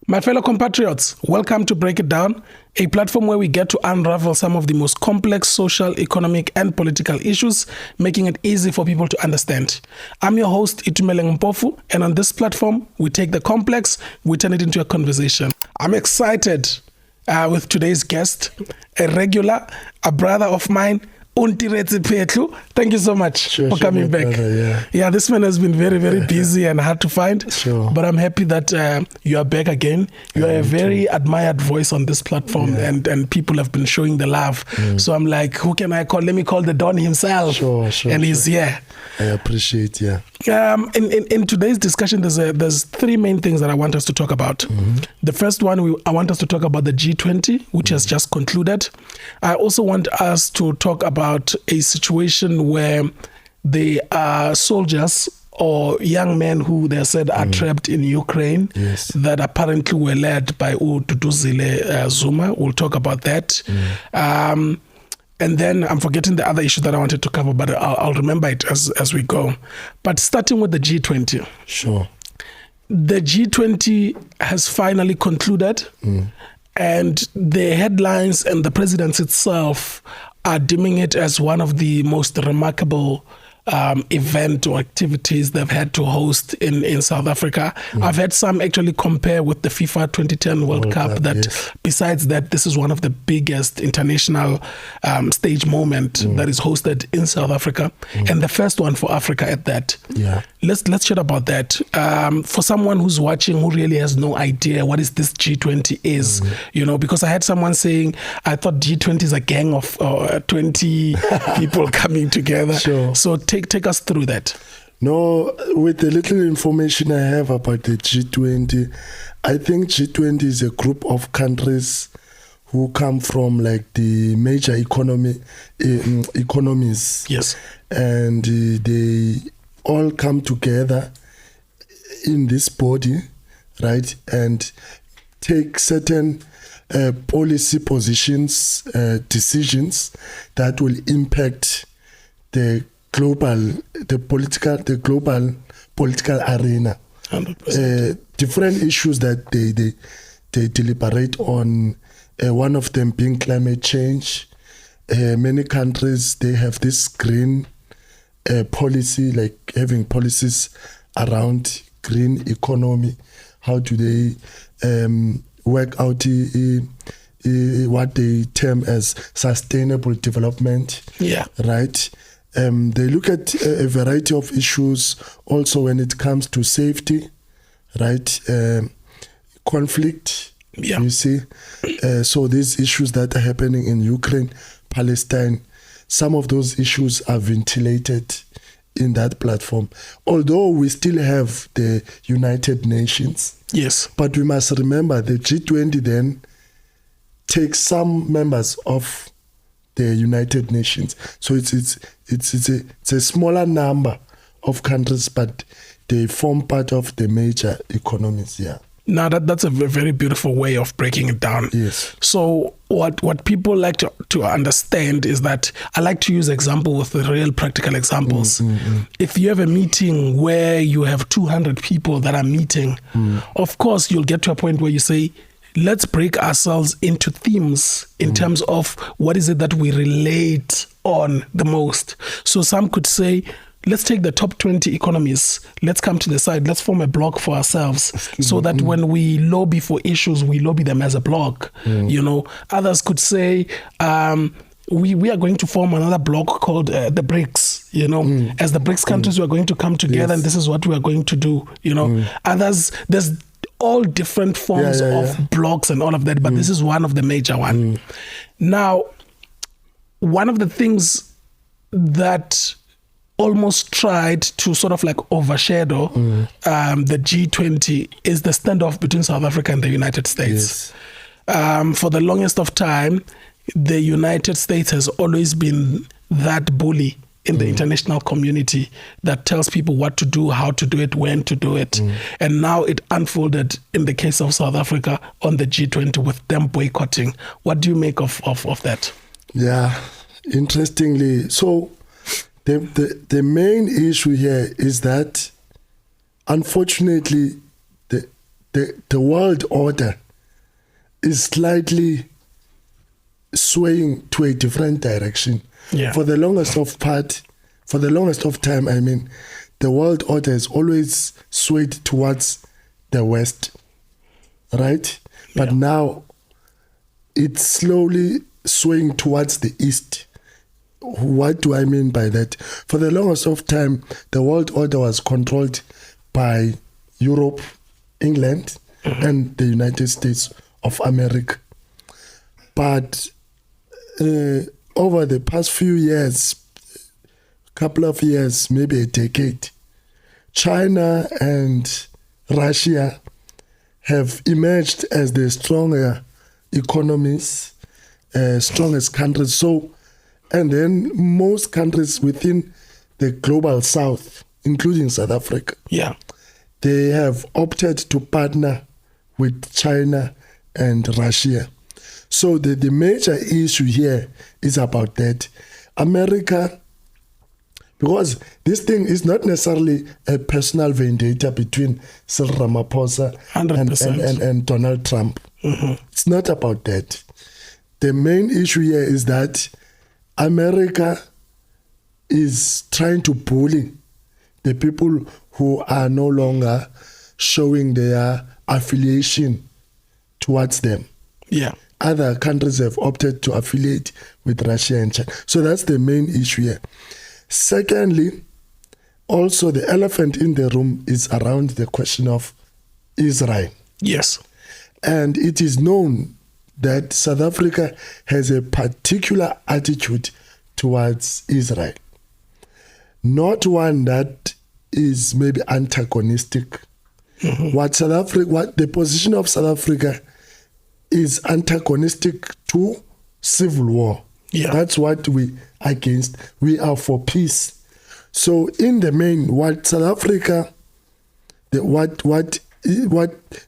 My fellow compatriots, welcome to Break It Down, a platform where we get to unravel some of the most complex social, economic, and political issues, making it easy for people to understand. I'm your host, Itumeleng Mpofu, and on this platform, we take the complex, we turn it into a conversation. I'm excited with today's guest, a regular, a brother of mine, Untiretse Petlu. Thank you so much for coming back. Brother, yeah, this man has been very, very busy and hard to find. But I'm happy that you are back again. You are a very admired voice on this platform, and people have been showing the love. So I'm like, who can I call? Let me call the Don himself. And he's here. I appreciate, In today's discussion, there's three main things that I want us to talk about. The first one, I want us to talk about the G20, which has just concluded. I also want us to talk about a situation where the soldiers or young men who they said are trapped in Ukraine that apparently were led by Duduzile Zuma. We'll talk about that. And then I'm forgetting the other issue that I wanted to cover, but I'll remember it as we go. But starting with the G20. Sure. The G20 has finally concluded, and the headlines and the presidency itself are deeming it as one of the most remarkable event or activities they've had to host in South Africa. I've had some actually compare with the FIFA 2010 World Cup that besides that, this is one of the biggest international stage moment that is hosted in South Africa, and the first one for Africa at that. Let's chat about that. For someone who's watching who really has no idea what is this G20 is, because I had someone saying, I thought G20 is a gang of 20 people coming together. So take us through that. No, with the little information I have about the G20, I think G20 is a group of countries who come from like the major economies. Yes. And they all come together in this body, right? And take certain policy positions, decisions that will impact the global political arena. 100%. Different issues that they deliberate on. One of them being climate change. Many countries, they have this green policy, like having policies around green economy. How do they work out what they term as sustainable development? Right. They look at a variety of issues also when it comes to safety, right? Conflict, you see. So these issues that are happening in Ukraine, Palestine, some of those issues are ventilated in that platform. Although we still have the United Nations. Yes. But we must remember the G20 then takes some members of the United Nations. So it's a smaller number of countries, but they form part of the major economies. Now that's a very beautiful way of breaking it down. Yes. So what people like to understand is that I like to use example with the real practical examples. If you have a meeting where you have 200 people that are meeting, of course you'll get to a point where you say, let's break ourselves into themes in terms of what is it that we relate on the most. So some could say, let's take the top 20 economies. Let's come to the side. Let's form a block for ourselves so that when we lobby for issues, we lobby them as a block. Others could say, we are going to form another block called the BRICS. As the BRICS countries, we are going to come together and this is what we are going to do. Others, there's all different forms of blocks and all of that, but this is one of the major one. Now, one of the things that almost tried to sort of like overshadow the G20 is the standoff between South Africa and the United States. For the longest of time, the United States has always been that bully in the international community that tells people what to do, how to do it, when to do it. And now it unfolded in the case of South Africa on the G20 with them boycotting. What do you make of that? Yeah, interestingly, so the main issue here is that unfortunately the world order is slightly swaying to a different direction. Yeah. For the longest of time, I mean, the world order has always swayed towards the West, right? But now it's slowly swaying towards the East. What do I mean by that? For the longest of time, the world order was controlled by Europe, England, and the United States of America. But over the past few years, couple of years, maybe a decade, China and Russia have emerged as the stronger economies, strongest countries. So, and then most countries within the global south, including South Africa, they have opted to partner with China and Russia. So the major issue here is about that. America, because this thing is not necessarily a personal vendetta between Cyril Ramaphosa and Donald Trump. It's not about that. The main issue here is that America is trying to bully the people who are no longer showing their affiliation towards them. Other countries have opted to affiliate with Russia and China. So that's the main issue here. Secondly, also the elephant in the room is around the question of Israel. And it is known that South Africa has a particular attitude towards Israel. Not one that is maybe antagonistic. What the position of South Africa is antagonistic to civil war. That's what we against. We are for peace. So in the main, what South Africa, what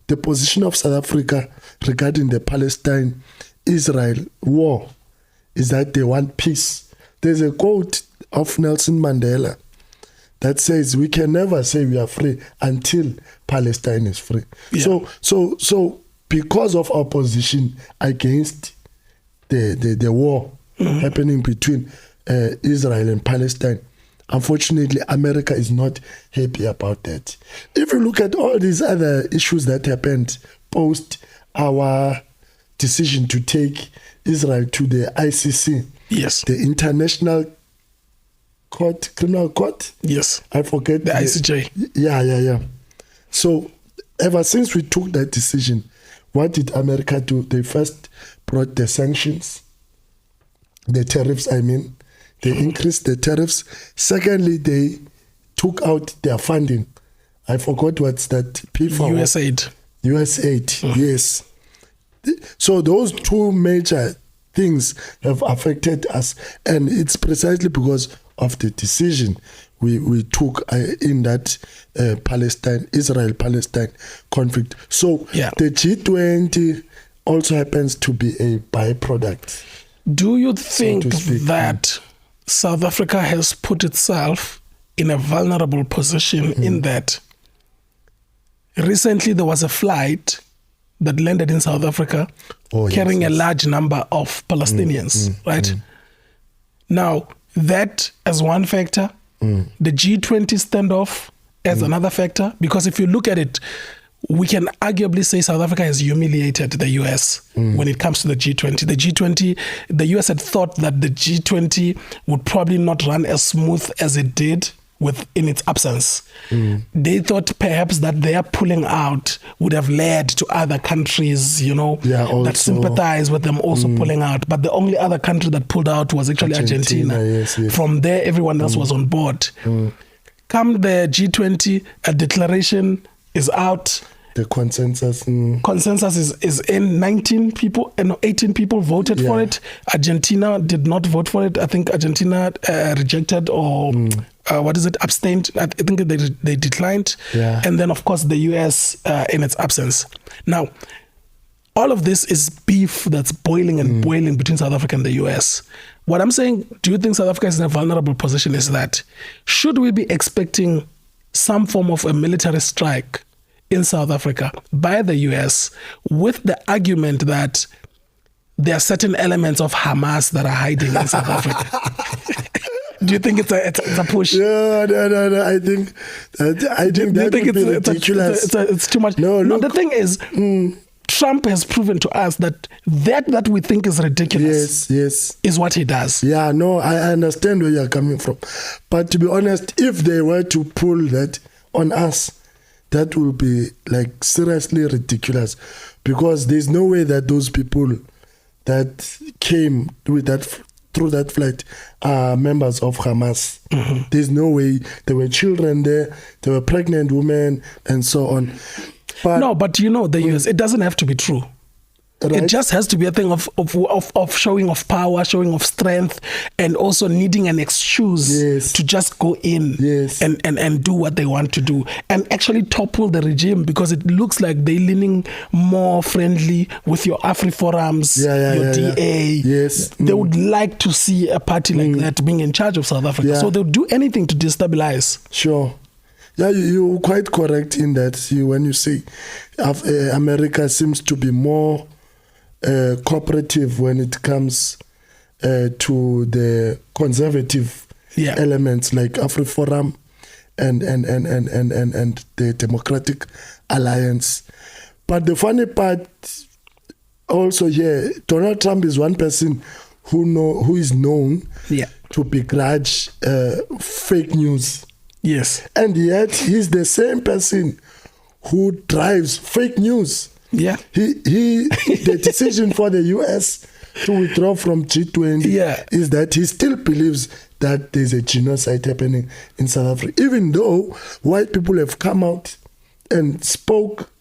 the position of South Africa regarding the Palestine-Israel war is that they want peace. There's a quote of Nelson Mandela that says, "We can never say we are free until Palestine is free." So because of our position against the war happening between Israel and Palestine, unfortunately, America is not happy about that. If you look at all these other issues that happened post our decision to take Israel to the ICC, the International Court, Criminal Court? I forget. The ICJ. So ever since we took that decision, what did America do? They first brought the sanctions, the tariffs, I mean. They increased the tariffs. Secondly, they took out their funding. I forgot what's that? USAID. USAID, yes. So those two major things have affected us. And it's precisely because of the decision we took in that Israel-Palestine conflict. So the G20 also happens to be a byproduct. Do you think that South Africa has put itself in a vulnerable position in that recently there was a flight that landed in South Africa carrying a large number of Palestinians, right? Now, that as one factor, the G20 standoff as another factor, because if you look at it, we can arguably say South Africa has humiliated the US when it comes to the G20. The US had thought that the G20 would probably not run as smooth as it did in its absence. They thought perhaps that their pulling out would have led to other countries, that sympathize with them also pulling out. But the only other country that pulled out was actually Argentina. Yes. From there, everyone else was on board. Come the G20, a declaration is out. The consensus is in 18 people voted for it. Argentina did not vote for it. I think Argentina rejected or abstained. I think they declined. And then, of course, the US in its absence. Now, all of this is beef that's boiling and boiling between South Africa and the US. What I'm saying, do you think South Africa is in a vulnerable position, is that should we be expecting some form of a military strike in South Africa by the US with the argument that there are certain elements of Hamas that are hiding in South Africa. Do you think it's a push? No. I think that would be ridiculous. It's too much. No, the thing is, Trump has proven to us that we think is ridiculous is what he does. Yeah, no, I understand where you're coming from. But to be honest, if they were to pull that on us, that will be like seriously ridiculous, because there's no way that those people that came with that through that flight are members of Hamas. There's no way. There were children there, there were pregnant women, and so on. But you know, the US, it doesn't have to be true. Right? It just has to be a thing of showing of power, showing of strength, and also needing an excuse to just go in and do what they want to do and actually topple the regime, because it looks like they're leaning more friendly with your AfriForums, your DA. Yes. They would like to see a party like that being in charge of South Africa. So they'll do anything to destabilize. Sure. Yeah, you're quite correct in that. When you say America seems to be more cooperative when it comes to the conservative elements like AfriForum and the Democratic Alliance. But the funny part also here, Donald Trump is one person who is known to begrudge fake news. Yes. And yet he's the same person who drives fake news. Yeah. The decision for the US to withdraw from G20 is that he still believes that there's a genocide happening in South Africa, even though white people have come out and spoke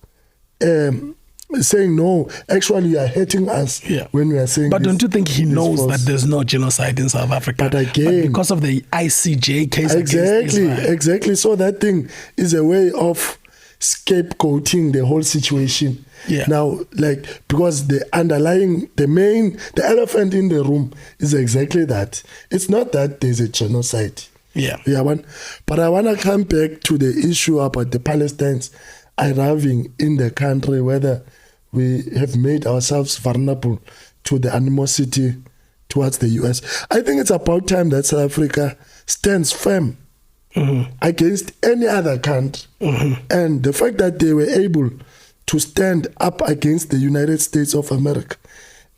saying, no, actually you are hurting us when we are saying But don't you think he knows that there's no genocide in South Africa? But again, because of the ICJ case Exactly. So that thing is a way of scapegoating the whole situation. Now, because the elephant in the room is exactly that. It's not that there's a genocide. But I want to come back to the issue about the Palestinians arriving in the country, whether we have made ourselves vulnerable to the animosity towards the US. I think it's about time that South Africa stands firm against any other country. And the fact that they were able to stand up against the United States of America,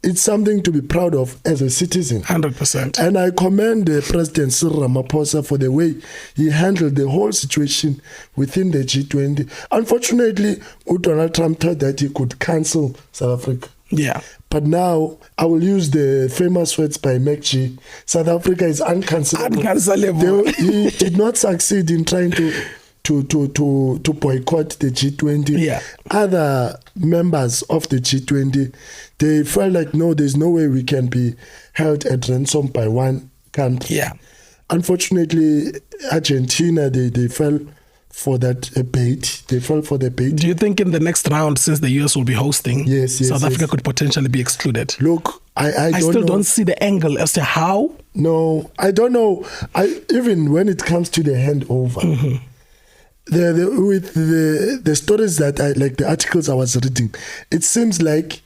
it's something to be proud of as a citizen. 100%. And I commend the President Cyril Ramaphosa for the way he handled the whole situation within the G20. Unfortunately, Donald Trump thought that he could cancel South Africa. But now, I will use the famous words by McG. South Africa is uncancelable. He did not succeed in trying to boycott the G20. Other members of the G20, they felt like, no, there's no way we can be held at ransom by one country. Unfortunately, Argentina, they fell for that bait. They fell for the bait. Do you think in the next round, since the US will be hosting, South Africa could potentially be excluded? Look, I still don't see the angle as to how. No, I don't know. Even when it comes to the handover, with the stories that the articles I was reading, it seems like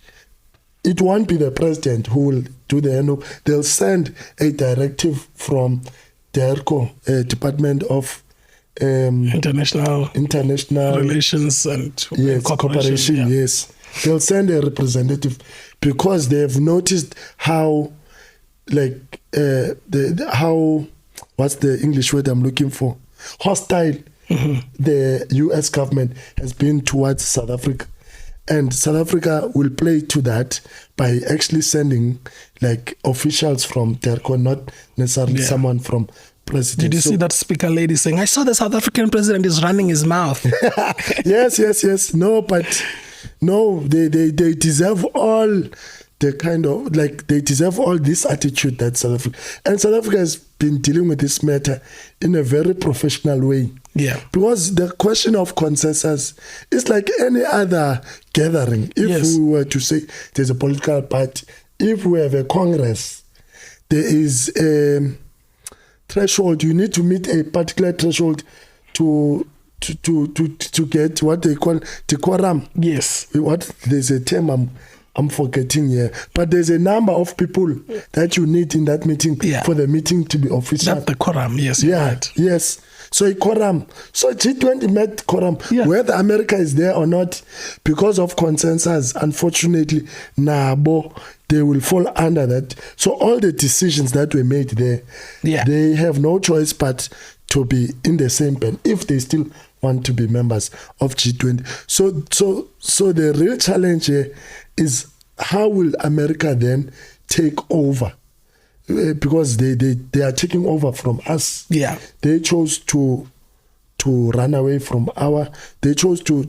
it won't be the president who will do the handover. They'll send a directive from DERCO, Department of International Relations and Cooperation. They'll send a representative, because they have noticed how how, what's the English word I'm looking for? Hostile the US government has been towards South Africa. And South Africa will play to that by actually sending officials from DERCO, not necessarily someone from president. Did you see that speaker lady saying, I saw the South African president is running his mouth? Yes. No, but no, they deserve all the kind of, they deserve all this attitude that South Africa. And South Africa has been dealing with this matter in a very professional way. Because the question of consensus is like any other gathering. If we were to say there's a political party, if we have a Congress, there is a threshold. You need to meet a particular threshold to to get what they call decorum. Yes. There's a term I'm forgetting here, but there's a number of people that you need in that meeting for the meeting to be official. That's the quorum, yes. Right. Yes. So a quorum. So G20 met quorum, whether America is there or not, because of consensus. Unfortunately, they will fall under that. So all the decisions that were made there, they have no choice but to be in the same pen if they still want to be members of G20. So the real challenge here is how will America then take over? Because they are taking over from us. Yeah, they chose to run away from they chose to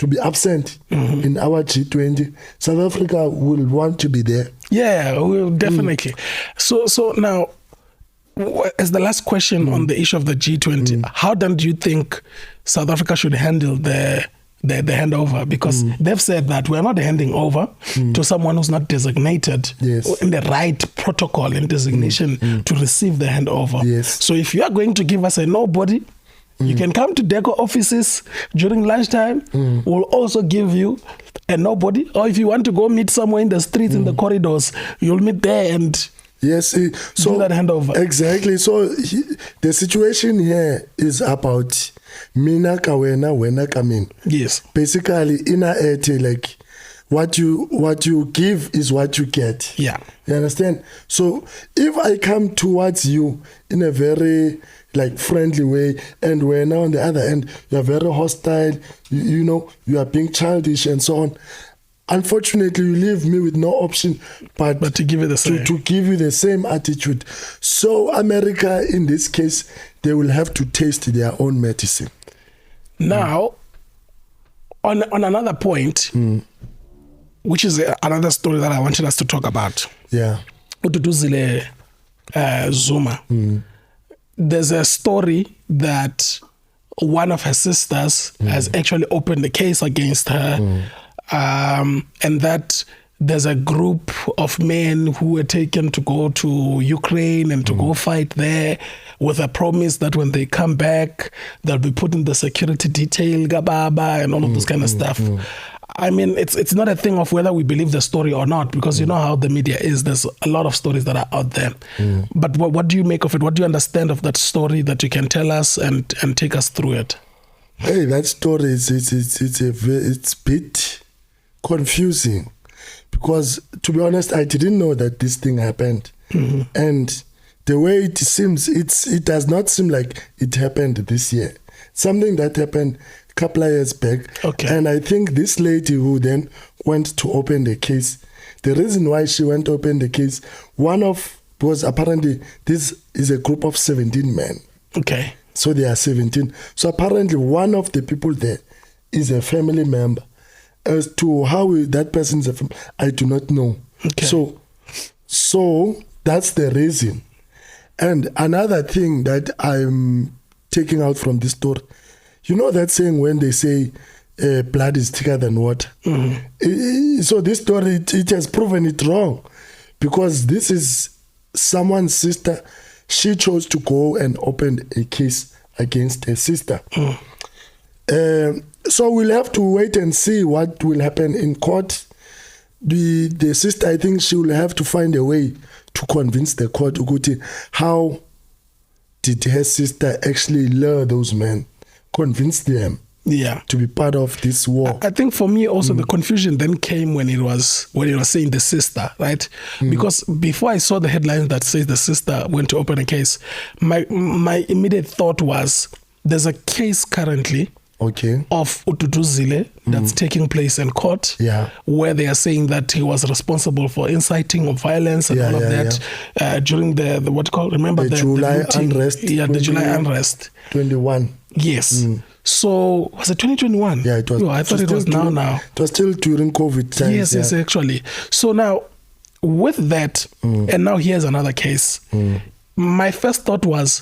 be absent in our G20. South Africa will want to be there. Yeah, well, definitely. So now, as the last question on the issue of the G20, how then do you think South Africa should handle the handover? Because they've said that we're not handing over to someone who's not designated in the right protocol and designation to receive the handover. Yes. So if you are going to give us a nobody, you can come to DECO offices during lunchtime. We'll also give you a nobody. Or if you want to go meet somewhere in the streets, in the corridors, you'll meet there and so that handover. Exactly. So the situation here is about mina kawena wena kamin. Yes. Basically, in a like what you give is what you get. Yeah. You understand? So if I come towards you in a very friendly way, and we're now on the other end, you're very hostile, you are being childish and so on. Unfortunately, you leave me with no option but to give you the same. To give you the same attitude. So America, in this case, they will have to taste their own medicine. Now, on another point, which is another story that I wanted us to talk about. Yeah. Duduzile Zuma. There's a story that one of her sisters has actually opened a case against her. And that there's a group of men who were taken to go to Ukraine and to go fight there with a promise that when they come back, they'll be put in the security detail, gababa, and all of this kind of stuff. I mean, it's not a thing of whether we believe the story or not, because you know how the media is. There's a lot of stories that are out there. But what do you make of it? What do you understand of that story that you can tell us and take us through it? Hey, that story it's a bit confusing, because to be honest, I didn't know that this thing happened. And the way it seems, it does not seem like it happened this year. Something that happened a couple of years back. Okay. And I think this lady who then went to open the case, the reason why she went to open the case, because apparently this is a group of 17 men. Okay. So they are 17. So apparently one of the people there is a family member. As to how that person is a family, I do not know. Okay. So that's the reason. And another thing that I'm taking out from this story, you know that saying when they say blood is thicker than water? So this story, it has proven it wrong, because this is someone's sister. She chose to go and open a case against her sister. So we'll have to wait and see what will happen in court. The sister, I think she will have to find a way to convince the court, Uguti, how did her sister actually lure those men, convince them to be part of this war. I think for me also the confusion then came when it was saying the sister, right? Because before I saw the headline that says the sister went to open a case, my immediate thought was there's a case currently of Duduzile that's taking place in court, where they are saying that he was responsible for inciting of violence and all of that during the July unrest. Yeah, the July unrest. 21. Yes. So was it 2021? Yeah, it was. I thought it was now. It was still during COVID times. Yes, actually. So now with that, and now here's another case. My first thought was,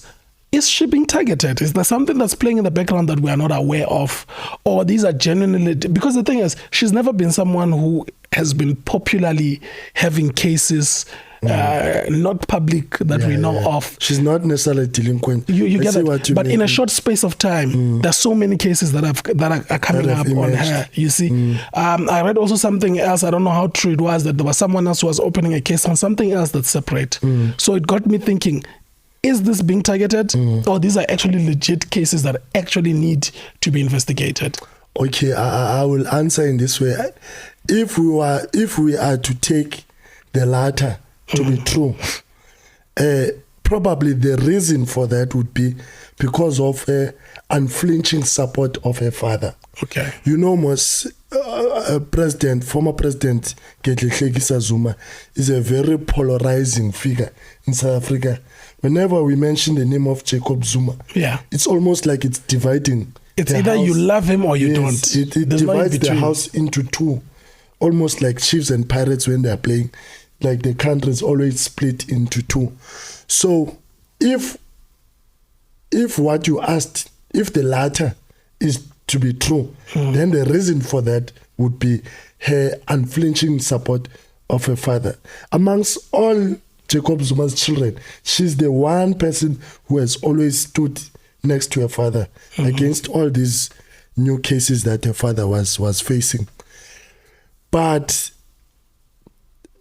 is she being targeted? Is there something that's playing in the background that we are not aware of? Or these are genuinely... Because the thing is, she's never been someone who has been popularly having cases not public that we know of. She's not necessarily delinquent. You get that, but in a short space of time, there's so many cases that are coming up on her. You see, I read also something else. I don't know how true it was, that there was someone else who was opening a case on something else that's separate. So it got me thinking: is this being targeted, or these are actually legit cases that actually need to be investigated? Okay, I will answer in this way. If we are to take the latter to be true, probably the reason for that would be because of unflinching support of her father. Okay. You know, former President Duduzile Zuma is a very polarizing figure in South Africa. Whenever we mention the name of Jacob Zuma, it's almost like it's dividing. It's either you love him or you don't. It divides the house into two, almost like chiefs and pirates when they are playing. Like the country is always split into two. So if what you asked, if the latter is to be true, then the reason for that would be her unflinching support of her father. Amongst all Jacob Zuma's children, she's the one person who has always stood next to her father against all these new cases that her father was facing. But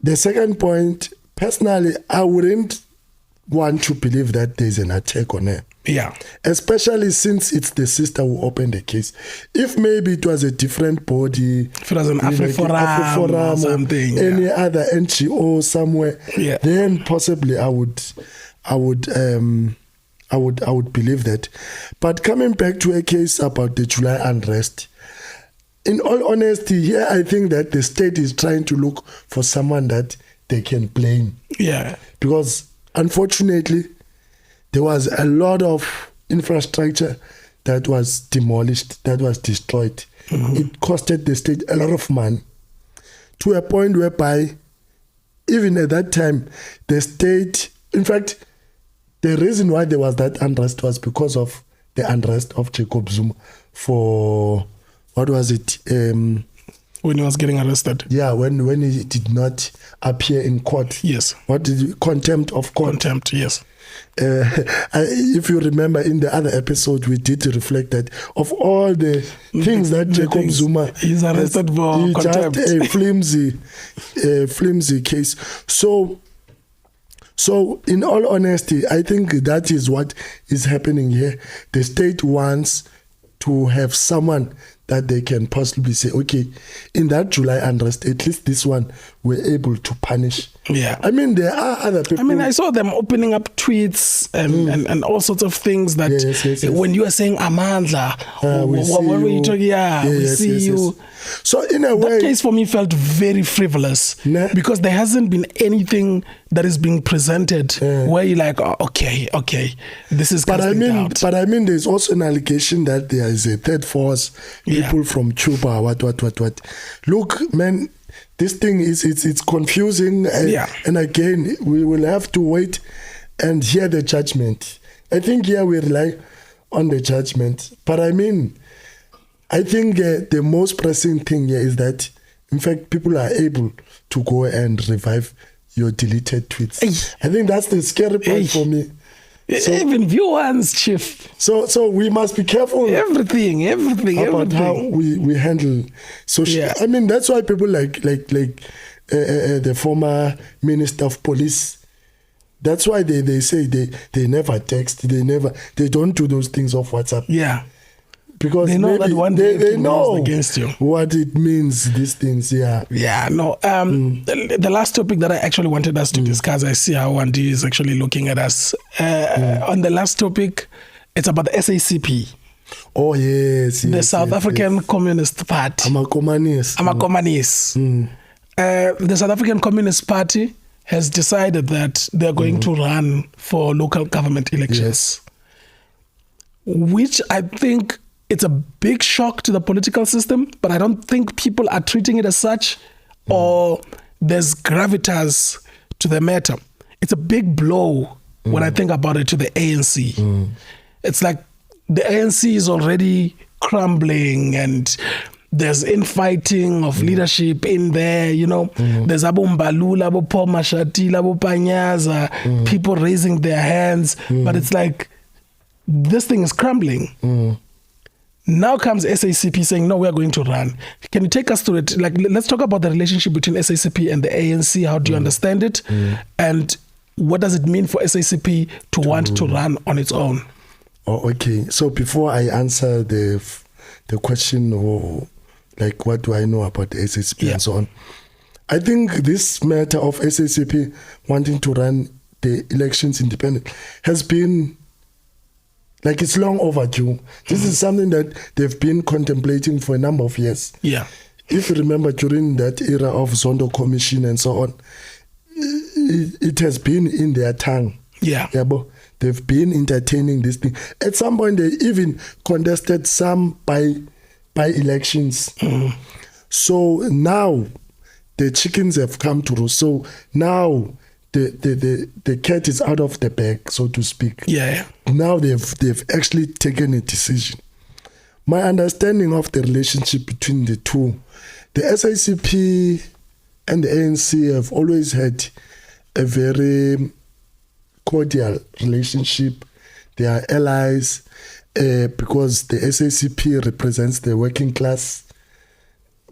the second point, personally, I wouldn't want to believe that there's an attack on her. Yeah. Especially since it's the sister who opened the case. If maybe it was a different body, if it was an AfriForum or something, any other NGO somewhere, then possibly I would believe that. But coming back to a case about the July unrest, in all honesty, here I think that the state is trying to look for someone that they can blame. Yeah. Because unfortunately, there was a lot of infrastructure that was demolished, that was destroyed. It costed the state a lot of money, to a point whereby even at that time, the state, in fact, the reason why there was that unrest was because of the unrest of Jacob Zuma for, what was it? When he was getting arrested. Yeah, when he did not appear in court. Yes. What did you, contempt of court? Contempt, yes. If you remember in the other episode, we did reflect that of all the things that Jacob Zuma is arrested for contempt. Just a flimsy case. So in all honesty, I think that is what is happening here. The state wants to have someone that they can possibly say, okay, in that July unrest, at least this one we're able to punish. Yeah. I mean, there are other people. I mean, I saw them opening up tweets and all sorts of things that yes. when you are saying Amandla, we see you. So in a way, that case for me felt very frivolous because there hasn't been anything that is being presented where you're like, oh, okay, this is. But I mean, there's also an allegation that there is a third force, people from Cuba, what. Look, man, this thing it's confusing, and again, we will have to wait and hear the judgment. I think here we rely on the judgment, but I mean, I think the most pressing thing here is that, in fact, people are able to go and revive your deleted tweets. I think that's the scary part for me. So, even viewers, Chief. So we must be careful. Everything. How we handle social. Yeah. I mean, that's why people like the former Minister of Police. That's why they say they never text. They don't do those things off WhatsApp. Yeah. Because they know that one day they know against you what it means, these things. The last topic that I actually wanted us to discuss, I see how Andy is actually looking at us on the last topic. It's about the SACP. Oh yes, the South African Communist Party. Amakomanis. The South African Communist Party has decided that they're going to run for local government elections, which I think it's a big shock to the political system, but I don't think people are treating it as such, or there's gravitas to the matter. It's a big blow when I think about it to the ANC. It's like the ANC is already crumbling, and there's infighting of leadership in there, there's Abu Mbalula, Abu Paul Mashatile, Abu Panyaza, people raising their hands, but it's like, this thing is crumbling. Now comes SACP saying, no, we are going to run. Can you take us through it? Like, let's talk about the relationship between SACP and the ANC. How do you understand it? And what does it mean for SACP to want to run on its own? Oh, okay. So before I answer the question, or like what do I know about the SACP and so on, I think this matter of SACP wanting to run the elections independent has been, like, it's long overdue. This is something that they've been contemplating for a number of years. Yeah. If you remember, during that era of Zondo Commission and so on, it has been in their tongue. Yeah. But they've been entertaining this thing. At some point, they even contested some by elections. So now the chickens have come to roost. So now the cat is out of the bag, so to speak. Yeah. Now they've actually taken a decision. My understanding of the relationship between the two, the SACP and the ANC have always had a very cordial relationship. They are allies because the SACP represents the working class.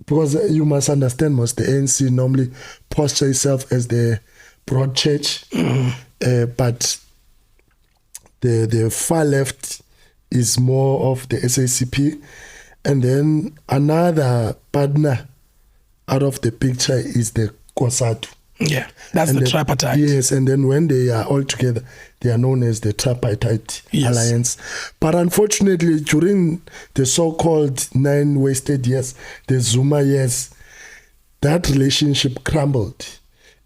Because you must understand, the ANC normally posture itself as the broad church, but the far left is more of the SACP. And then another partner out of the picture is the COSATU. Yeah, that's the tripartite. Yes, and then when they are all together, they are known as the tripartite alliance. But unfortunately, during the so-called 9 wasted years, the Zuma years, that relationship crumbled.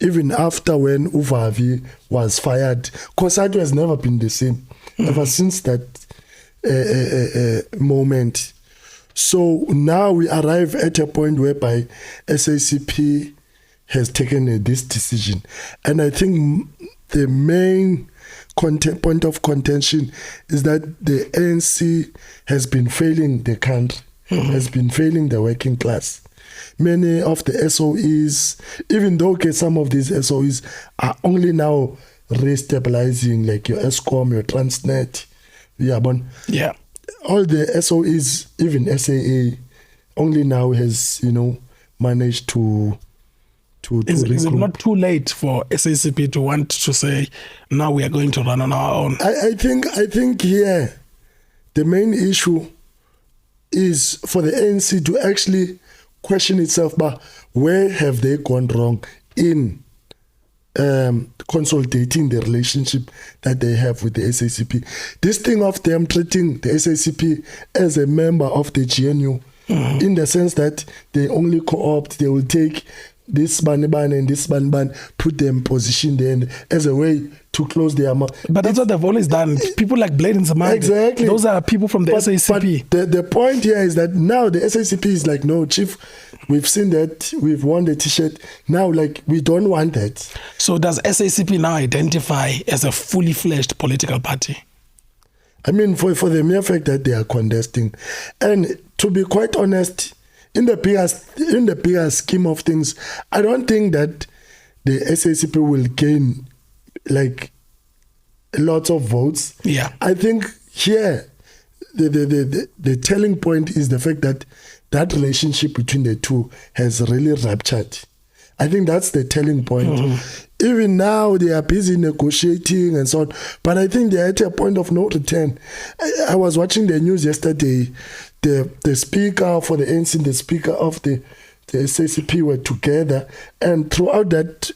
Even after when Uvavi was fired, COSATU has never been the same ever since that moment. So now we arrive at a point whereby SACP has taken this decision. And I think the main point of contention is that the ANC has been failing the country, has been failing the working class. Many of the SOEs, even though some of these SOEs are only now restabilizing, like your ESCOM, your Transnet, all the SOEs, even SAA, only now has, managed to Is it not too late for SACP to want to say, now we are going to run on our own? I think here the main issue is for the ANC to actually question itself, but where have they gone wrong in consolidating the relationship that they have with the SACP? This thing of them treating the SACP as a member of the GNU, in the sense that they only co-opt, they will take this ban and this ban, put them in position there as a way to close their mouth. But that's what they've always done. People like Blade and Zamani, exactly. Those are people from the SACP. But the point here is that now the SACP is like, no, Chief, we've seen that, we've won the T-shirt. Now, like, we don't want that. So does SACP now identify as a fully fledged political party? I mean, for the mere fact that they are contesting. And to be quite honest, in the bigger scheme of things, I don't think that the SACP will gain like lots of votes. Yeah, I think here the telling point is the fact that relationship between the two has really ruptured. I think that's the telling point. Even now they are busy negotiating and so on, but I think they're at a point of no return. I was watching the news yesterday. The speaker for the ANC and the speaker of the SACP were together, and throughout that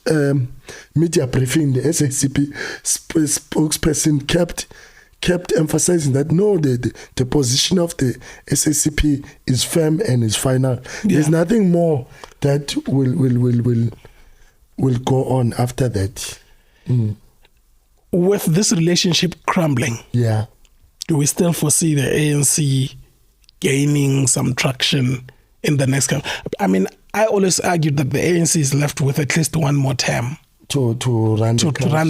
media briefing, the SACP spokesperson kept emphasizing that no, the position of the SACP is firm and is final. Yeah. There's nothing more that will go on after that. With this relationship crumbling, do we still foresee the ANC gaining some traction in the next? I mean, I always argued that the ANC is left with at least one more term to run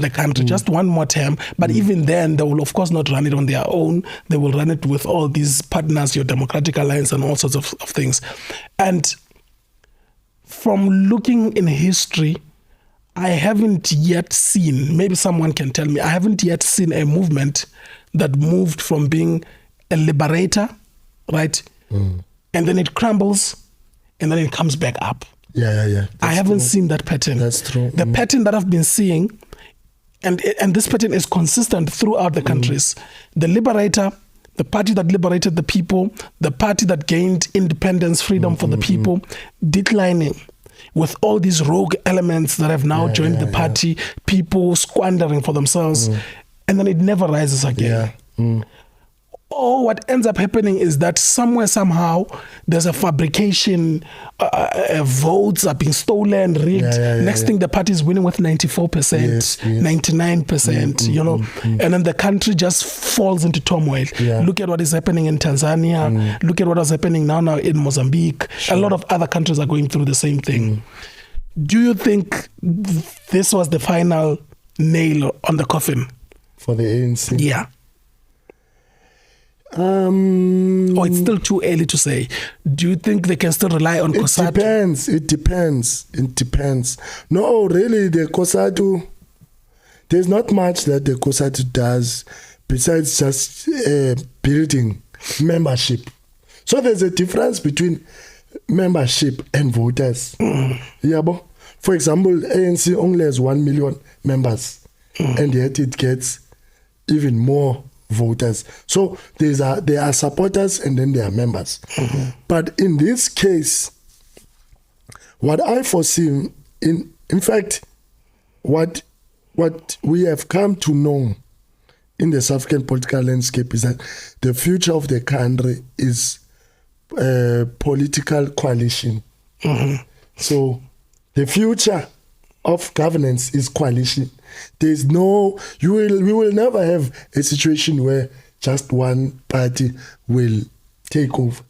the country. Just one more term. But even then, they will of course not run it on their own. They will run it with all these partners, your Democratic Alliance and all sorts of things. And from looking in history, I haven't yet seen, maybe someone can tell me, I haven't yet seen a movement that moved from being a liberator, right? And then it crumbles and then it comes back up. Yeah. I haven't seen that pattern. That's true. The pattern that I've been seeing, and this pattern is consistent throughout the countries. The liberator, the party that liberated the people, the party that gained independence, freedom for the people, declining with all these rogue elements that have now joined the party, people squandering for themselves, and then it never rises again. Or what ends up happening is that somewhere, somehow, there's a fabrication, votes are being stolen, rigged. Next thing, the party is winning with 94%, 99%, you know, and then the country just falls into turmoil. Look at what is happening in Tanzania. Look at what is happening now in Mozambique. A lot of other countries are going through the same thing. Do you think this was the final nail on the coffin? For the ANC? Yeah. Or it's still too early to say. Do you think they can still rely on COSATU? It depends. No, really, the COSATU, there's not much that the COSATU does besides just building membership. So there's a difference between membership and voters. For example, ANC only has 1 million members, and yet it gets even more voters. So there are supporters and then there are members. But in this case, what I foresee, in fact, what we have come to know in the South African political landscape is that the future of the country is a political coalition. So the future of governance is coalition. There's no, we will never have a situation where just one party will take over.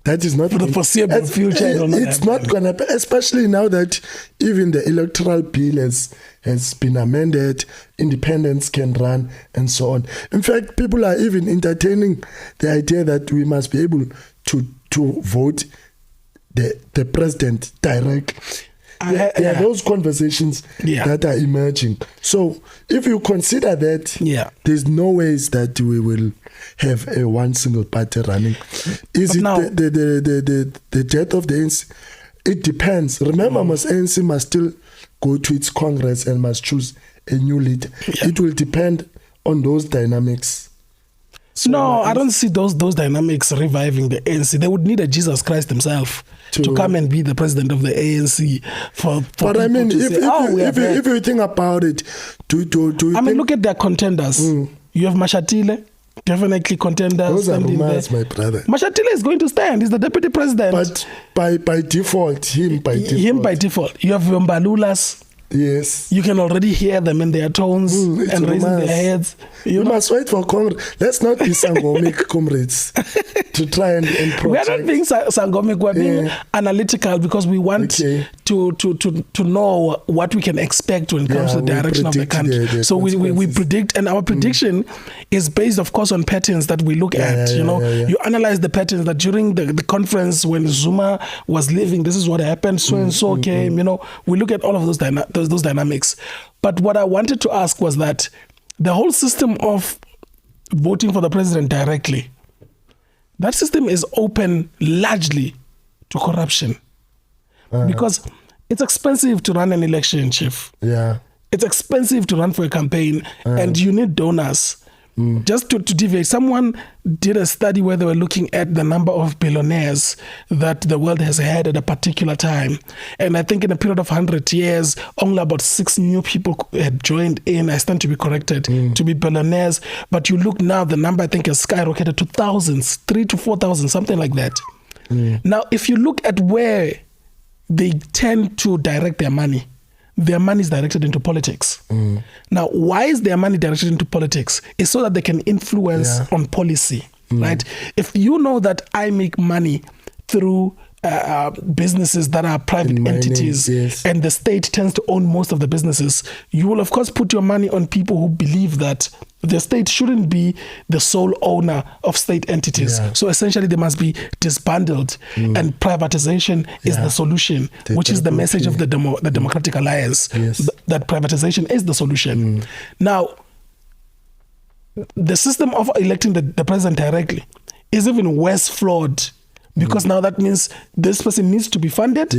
That is not for the foreseeable future. It's not going to happen, especially now that even the electoral bill has been amended, independents can run and so on. In fact, people are even entertaining the idea that we must be able to vote the president directly. There are those conversations that are emerging. So if you consider that, there's no ways that we will have a one single party running. Is it now, the death of the ANC? It depends. Remember, ANC must still go to its Congress and must choose a new leader. It will depend on those dynamics. So no, I don't see those dynamics reviving the ANC. They would need a Jesus Christ himself to come and be the president of the ANC for but I mean, if you think about it, look at their contenders. You have Mashatile, definitely contenders. Those are rumors, my brother. Mashatile is going to stand. He's the deputy president. But by default, him by default. You have Mbalulas. Yes. You can already hear them in their tones and raising their heads. You must wait for Congress. Let's not be Sangomic comrades to try and project. We are not being Sangomic, we are being analytical because we want to know what we can expect when it comes to the direction of the country. So we predict, and our prediction is based, of course, on patterns that we look at. You analyze the patterns that during the conference when Zuma was leaving, this is what happened, so and so came. We look at all of those dynamics. But what I wanted to ask was that the whole system of voting for the president directly, that system is open largely to corruption. Because it's expensive to run an election, Chief. It's expensive to run for a campaign, and you need donors. Just to deviate, someone did a study where they were looking at the number of billionaires that the world has had at a particular time. And I think in a period of 100 years, only about 6 new people had joined in, I stand to be corrected, to be billionaires. But you look now, the number I think has skyrocketed to thousands, 3,000 to 4,000, something like that. Now, if you look at where they tend to direct their money is directed into politics. Now, why is their money directed into politics? It's so that they can influence on policy, right? If you know that I make money through businesses that are private entities, and the state tends to own most of the businesses, you will of course put your money on people who believe that the state shouldn't be the sole owner of state entities. So essentially they must be disbundled, and privatization is the solution, which is the message of the Democratic Alliance, that privatization is the solution. Now, the system of electing the president directly is even worse flawed, because now that means this person needs to be funded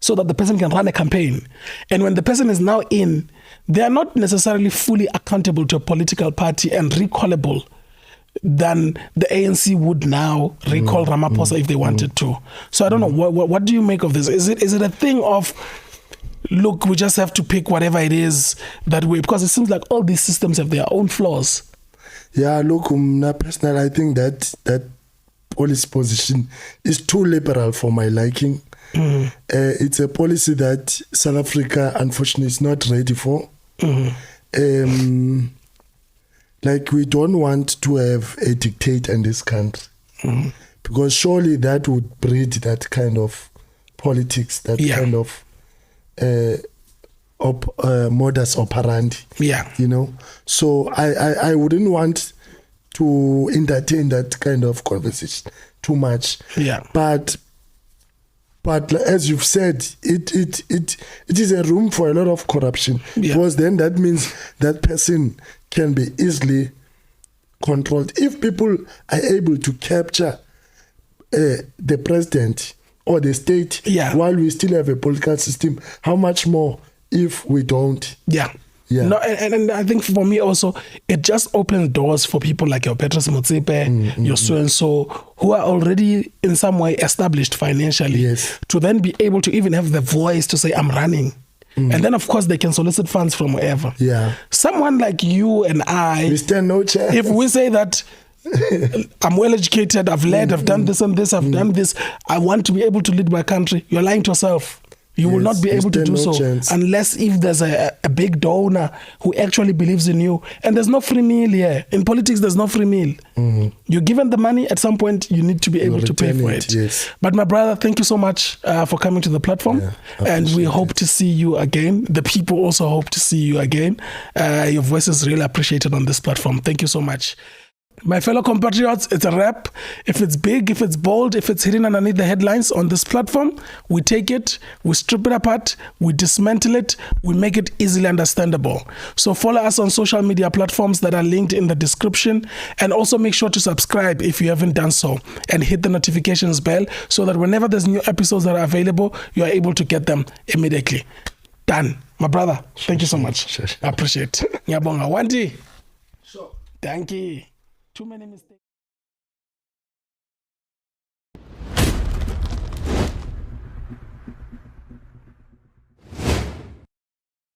so that the person can run a campaign. And when the person is now in, they are not necessarily fully accountable to a political party and recallable than the ANC would now recall Ramaphosa if they wanted to. So I don't know, what do you make of this? Is it a thing of, look, we just have to pick whatever it is that way? Because it seems like all these systems have their own flaws. Yeah, look, personally, I think that policy position is too liberal for my liking. It's a policy that South Africa, unfortunately, is not ready for. Like, we don't want to have a dictator in this country, because surely that would breed that kind of politics, that kind of modus operandi. You know, so I wouldn't want to entertain that kind of conversation too much. But as you've said, it is a room for a lot of corruption, because then that means that person can be easily controlled. If people are able to capture the president or the state while we still have a political system, how much more if we don't? No, and I think for me also, it just opens doors for people like your Petrus Motsepe, your so-and-so, who are already in some way established financially, to then be able to even have the voice to say, I'm running. And then, of course, they can solicit funds from wherever. Someone like you and I, we stand no chance. If we say that I'm well educated, I've led, I've done this and this, I've done this, I want to be able to lead my country, you're lying to yourself. You will not be able to do so unless if there's a big donor who actually believes in you. And there's no free meal here. In politics, there's no free meal. You're given the money, at some point, you need to be able to pay for it. But my brother, thank you so much for coming to the platform. And we hope to see you again. The people also hope to see you again. Your voice is really appreciated on this platform. Thank you so much. My fellow compatriots, it's a wrap. If it's big, if it's bold, if it's hidden underneath the headlines on this platform, we take it, we strip it apart, we dismantle it, we make it easily understandable. So follow us on social media platforms that are linked in the description, and also make sure to subscribe if you haven't done so, and hit the notifications bell so that whenever there's new episodes that are available, you are able to get them immediately. Done. My brother, thank you so much. I appreciate it. Ngiyabonga. Wanti. Thank you. Too many mistakes.